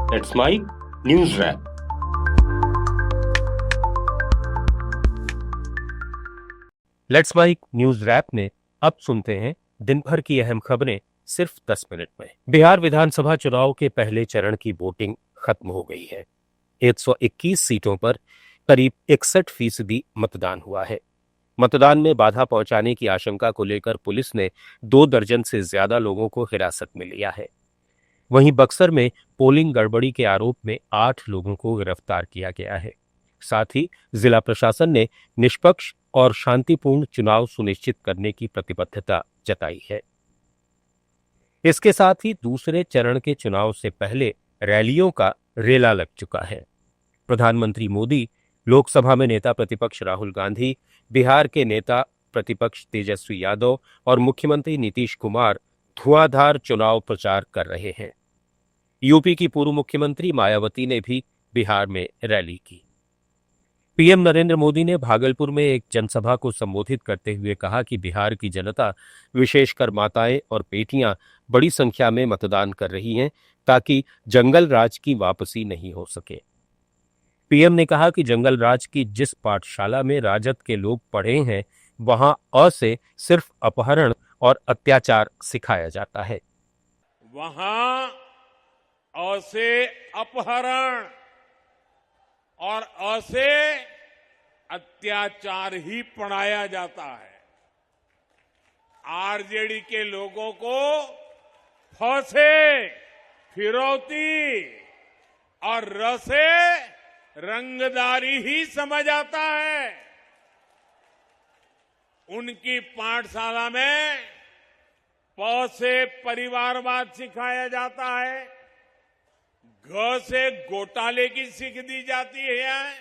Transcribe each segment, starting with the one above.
That's my news wrap. Let's Mic news wrap में अब सुनते हैं दिन भर की अहम खबरें सिर्फ 10 मिनट में। बिहार विधानसभा चुनाव के पहले चरण की वोटिंग खत्म हो गई है। 121 सीटों पर करीब 61% मतदान हुआ है। मतदान में बाधा पहुंचाने की आशंका को लेकर पुलिस ने 2 दर्जन से ज्यादा लोगों को हिरासत में लिया है। वहीं बक्सर में पोलिंग गड़बड़ी के आरोप में 8 लोगों को गिरफ्तार किया गया है। साथ ही जिला प्रशासन ने निष्पक्ष और शांतिपूर्ण चुनाव सुनिश्चित करने की प्रतिबद्धता जताई है। इसके साथ ही दूसरे चरण के चुनाव से पहले रैलियों का रेला लग चुका है। प्रधानमंत्री मोदी, लोकसभा में नेता प्रतिपक्ष राहुल गांधी, बिहार के नेता प्रतिपक्ष तेजस्वी यादव और मुख्यमंत्री नीतीश कुमार धुआंधार चुनाव प्रचार कर रहे हैं। यूपी की पूर्व मुख्यमंत्री मायावती ने भी बिहार में रैली की। पीएम नरेंद्र मोदी ने भागलपुर में एक जनसभा को संबोधित करते हुए कहा कि बिहार की जनता, विशेषकर माताएं और बेटियां, बड़ी संख्या में मतदान कर रही हैं ताकि जंगल राज की वापसी नहीं हो सके। पीएम ने कहा कि जंगल राज की जिस पाठशाला में राजद के लोग पढ़े हैं, वहां अ से सिर्फ अपहरण और अत्याचार सिखाया जाता है। वहां अ से अपहरण और अ से अत्याचार ही पढ़ाया जाता है। आरजेडी के लोगों को फ से फिरौती और र से रंगदारी ही समझ आता है। उनकी पाठशाला में प से परिवारवाद सिखाया जाता है, घ से घोटाले की सीख दी जाती है।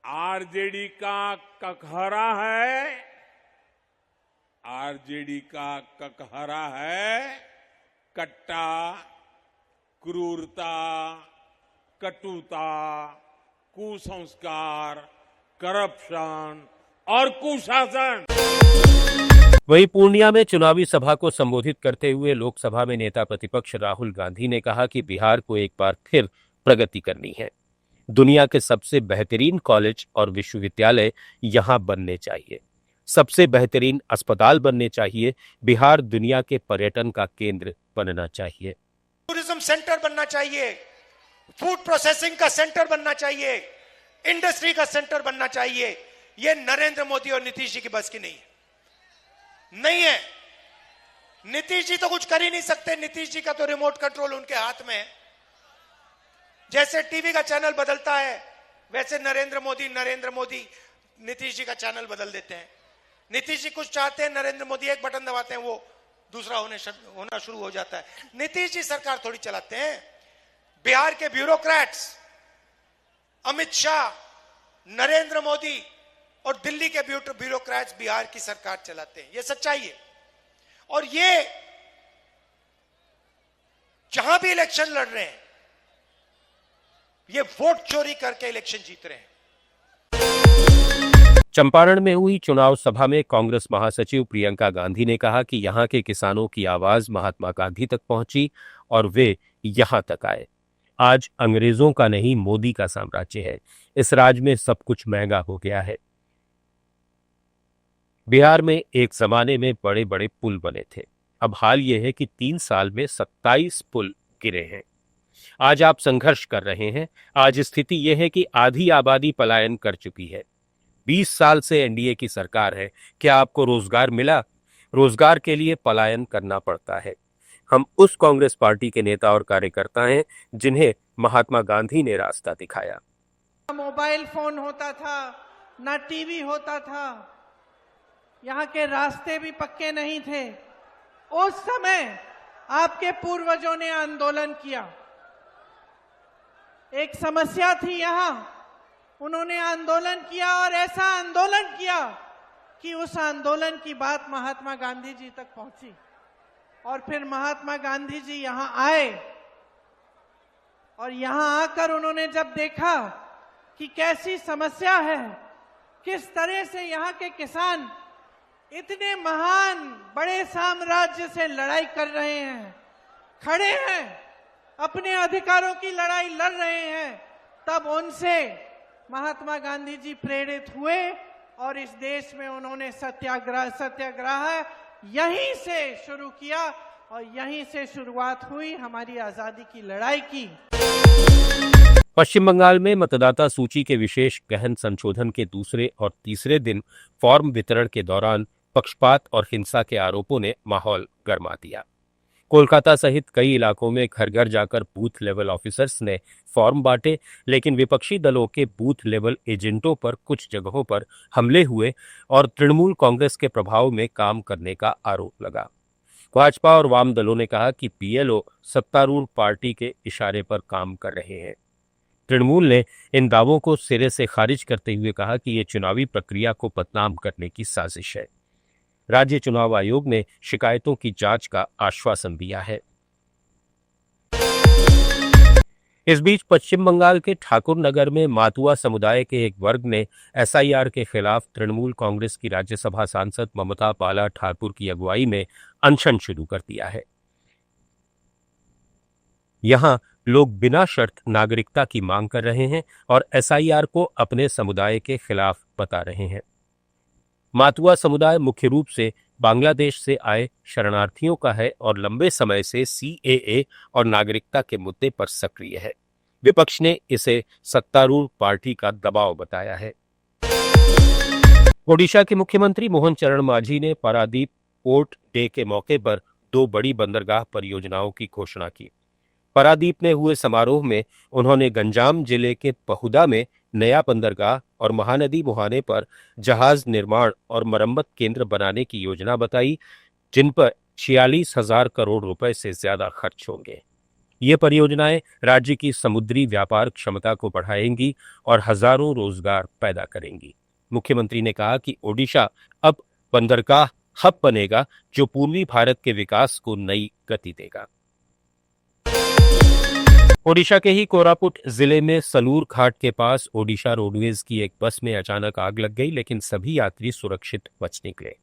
आरजेडी का ककहरा है, आरजेडी का ककहरा है कट्टा, क्रूरता, कटुता, कुसंस्कार, करप्शन और कुशासन। वहीं पूर्णिया में चुनावी सभा को संबोधित करते हुए लोकसभा में नेता प्रतिपक्ष राहुल गांधी ने कहा कि बिहार को एक बार फिर प्रगति करनी है। दुनिया के सबसे बेहतरीन कॉलेज और विश्वविद्यालय यहां बनने चाहिए, सबसे बेहतरीन अस्पताल बनने चाहिए। बिहार दुनिया के पर्यटन का केंद्र बनना चाहिए। टूरिज्म सेंटर बनना चाहिए, फूड प्रोसेसिंग का सेंटर बनना चाहिए, इंडस्ट्री का सेंटर बनना चाहिए। ये नरेंद्र मोदी और नीतीश जी की बस की नहीं है। नीतीश जी तो कुछ कर ही नहीं सकते। नीतीश जी का तो रिमोट कंट्रोल उनके हाथ में है। जैसे टीवी का चैनल बदलता है, वैसे नरेंद्र मोदी नीतीश जी का चैनल बदल देते हैं। नीतीश जी कुछ चाहते हैं, नरेंद्र मोदी एक बटन दबाते हैं, वो दूसरा होना शुरू हो जाता है। नीतीश जी सरकार थोड़ी चलाते हैं। बिहार के ब्यूरोक्रेट्स अमित शाह, नरेंद्र मोदी और दिल्ली के ब्यूरोक्रेट्स बिहार की सरकार चलाते हैं। ये सच्चाई है। और ये जहां भी इलेक्शन लड़ रहे हैं, ये वोट चोरी करके इलेक्शन जीत रहे हैं। चंपारण में हुई चुनाव सभा में कांग्रेस महासचिव प्रियंका गांधी ने कहा कि यहां के किसानों की आवाज महात्मा गांधी तक पहुंची और वे यहां तक आए। आज अंग्रेजों का नहीं, मोदी का साम्राज्य है। इस राज में सब कुछ महंगा हो गया है। बिहार में एक जमाने में बड़े बड़े पुल बने थे। अब हाल यह है कि 3 साल में 27 पुल गिरे हैं। आज आप संघर्ष कर रहे हैं। आज स्थिति यह है कि आधी आबादी पलायन कर चुकी है। 20 साल से एनडीए की सरकार है। क्या आपको रोजगार मिला? रोजगार के लिए पलायन करना पड़ता है। हम उस कांग्रेस पार्टी के नेता और कार्यकर्ता हैं जिन्हें महात्मा गांधी ने रास्ता दिखाया। मोबाइल फोन होता था, ना टीवी होता था, यहाँ के रास्ते भी पक्के नहीं थे। उस समय आपके पूर्वजों ने आंदोलन किया। एक समस्या थी यहाँ, उन्होंने आंदोलन किया और ऐसा आंदोलन किया कि उस आंदोलन की बात महात्मा गांधी जी तक पहुंची। और फिर महात्मा गांधी जी यहाँ आए और यहाँ आकर उन्होंने जब देखा कि कैसी समस्या है, किस तरह से यहाँ के किसान इतने महान बड़े साम्राज्य से लड़ाई कर रहे हैं, खड़े हैं अपने अधिकारों की लड़ाई लड़ रहे हैं, तब उनसे महात्मा गांधी जी प्रेरित हुए और इस देश में उन्होंने सत्याग्रह यहीं से शुरू किया और यहीं से शुरुआत हुई हमारी आजादी की लड़ाई की। पश्चिम बंगाल में मतदाता सूची के विशेष गहन संशोधन के दूसरे और तीसरे दिन फॉर्म वितरण के दौरान पक्षपात और हिंसा के आरोपों ने माहौल गर्मा दिया। कोलकाता सहित कई इलाकों में घर घर जाकर बूथ लेवल ऑफिसर्स ने फॉर्म बांटे, लेकिन विपक्षी दलों के बूथ लेवल एजेंटों पर कुछ जगहों पर हमले हुए और तृणमूल कांग्रेस के प्रभाव में काम करने का आरोप लगा। भाजपा और वाम दलों ने कहा कि बीएलओ सत्तारूढ़ पार्टी के इशारे पर काम कर रहे हैं। तृणमूल ने इन दावों को सिरे से खारिज करते हुए कहा कि ये चुनावी प्रक्रिया को बदनाम करने की साजिश है। राज्य चुनाव आयोग ने शिकायतों की जांच का आश्वासन दिया है। इस बीच पश्चिम बंगाल के ठाकुर नगर में मातुआ समुदाय के एक वर्ग ने एसआईआर के खिलाफ तृणमूल कांग्रेस की राज्यसभा सांसद ममता बाला ठाकुर की अगुवाई में अनशन शुरू कर दिया है। यहां लोग बिना शर्त नागरिकता की मांग कर रहे हैं और एसआईआर को अपने समुदाय के खिलाफ बता रहे हैं। मातुआ समुदाय मुख्य रूप से बांग्लादेश से आए शरणार्थियों का है और लंबे समय से सीएए और नागरिकता के मुद्दे पर सक्रिय है। विपक्ष ने इसे सत्तारूढ़ पार्टी का दबाव बताया है। ओडिशा के मुख्यमंत्री मोहन चरण मांझी ने पारादीप पोर्ट डे के मौके पर 2 बड़ी बंदरगाह परियोजनाओं की घोषणा की। पारादीप में हुए समारोह में उन्होंने गंजाम जिले के पहुदा में नया बंदरगाह और महानदी मुहाने पर जहाज निर्माण और मरम्मत केंद्र बनाने की योजना बताई, जिन पर 46,000 करोड़ रुपए से ज्यादा खर्च होंगे। ये परियोजनाएं राज्य की समुद्री व्यापार क्षमता को बढ़ाएंगी और हजारों रोजगार पैदा करेंगी। मुख्यमंत्री ने कहा कि ओडिशा अब बंदरगाह हब बनेगा, जो पूर्वी भारत के विकास को नई गति देगा। ओडिशा के ही कोरापुट जिले में सलूर घाट के पास ओडिशा रोडवेज की एक बस में अचानक आग लग गई, लेकिन सभी यात्री सुरक्षित बच निकले।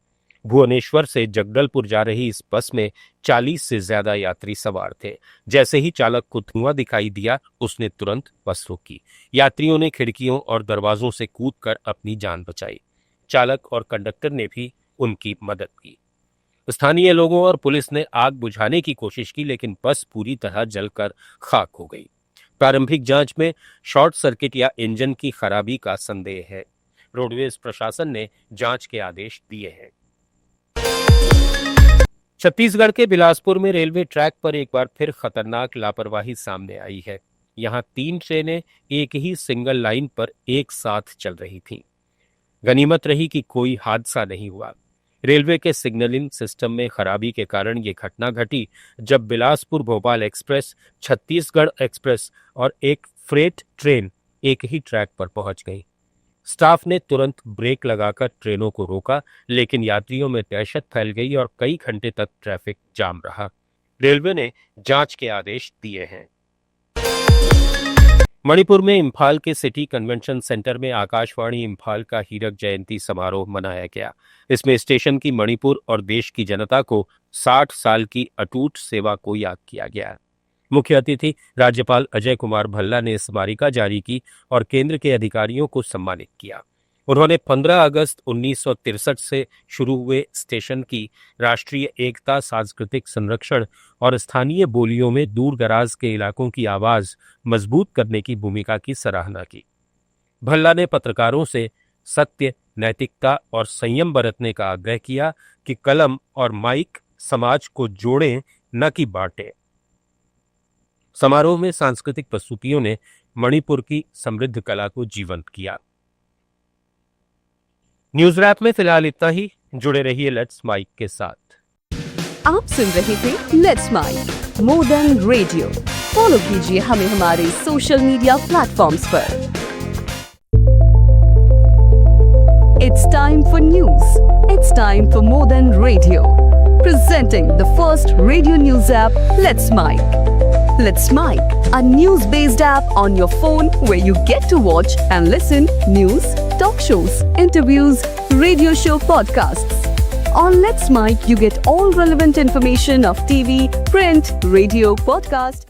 भुवनेश्वर से जगदलपुर जा रही इस बस में 40 से ज्यादा यात्री सवार थे। जैसे ही चालक को धुआं दिखाई दिया, उसने तुरंत बस रोकी। यात्रियों ने खिड़कियों और दरवाजों से कूदकर अपनी जान बचाई। चालक और कंडक्टर ने भी उनकी मदद की। स्थानीय लोगों और पुलिस ने आग बुझाने की कोशिश की, लेकिन बस पूरी तरह जलकर खाक हो गई। प्रारंभिक जांच में शॉर्ट सर्किट या इंजन की खराबी का संदेह है। रोडवेज प्रशासन ने जांच के आदेश दिए हैं। छत्तीसगढ़ के बिलासपुर में रेलवे ट्रैक पर एक बार फिर खतरनाक लापरवाही सामने आई है। यहां 3 ट्रेनें एक ही सिंगल लाइन पर एक साथ चल रही थीं। गनीमत रही कि कोई हादसा नहीं हुआ। रेलवे के सिग्नलिंग सिस्टम में खराबी के कारण ये घटना घटी जब बिलासपुर भोपाल एक्सप्रेस, छत्तीसगढ़ एक्सप्रेस और एक फ्रेट ट्रेन एक ही ट्रैक पर पहुंच गई। स्टाफ ने तुरंत ब्रेक लगाकर ट्रेनों को रोका, लेकिन यात्रियों में दहशत फैल गई और कई घंटे तक ट्रैफिक जाम रहा। रेलवे ने जांच के आदेश दिए हैं। मणिपुर में इम्फाल के सिटी कन्वेंशन सेंटर में आकाशवाणी इम्फाल का हीरक जयंती समारोह मनाया गया। इसमें स्टेशन की मणिपुर और देश की जनता को 60 साल की अटूट सेवा को याद किया गया। मुख्य अतिथि राज्यपाल अजय कुमार भल्ला ने स्मारिका जारी की और केंद्र के अधिकारियों को सम्मानित किया। उन्होंने 15 अगस्त 1963 से शुरू हुए स्टेशन की राष्ट्रीय एकता, सांस्कृतिक संरक्षण और स्थानीय बोलियों में दूर दराज के इलाकों की आवाज मजबूत करने की भूमिका की सराहना की। भल्ला ने पत्रकारों से सत्य, नैतिकता और संयम बरतने का आग्रह किया कि कलम और माइक समाज को जोड़ें, न कि बांटें। समारोह में सांस्कृतिक प्रस्तुतियों ने मणिपुर की समृद्ध कला को जीवंत किया। न्यूज रैप में फिलहाल इतना ही। जुड़े रहिए लेट्स माइक के साथ। आप सुन रहे थे let's Mic more than radio. Follow कीजिए हमें हमारे सोशल मीडिया प्लेटफॉर्म्स पर। It's time for news. It's time for more than radio. Presenting the first radio news app, Let's Mic. Let's Mic, a news-based app on your phone where you get to watch and listen news, talk shows, interviews, radio show podcasts. On Let's Mic, you get all relevant information of TV, print, radio, podcast.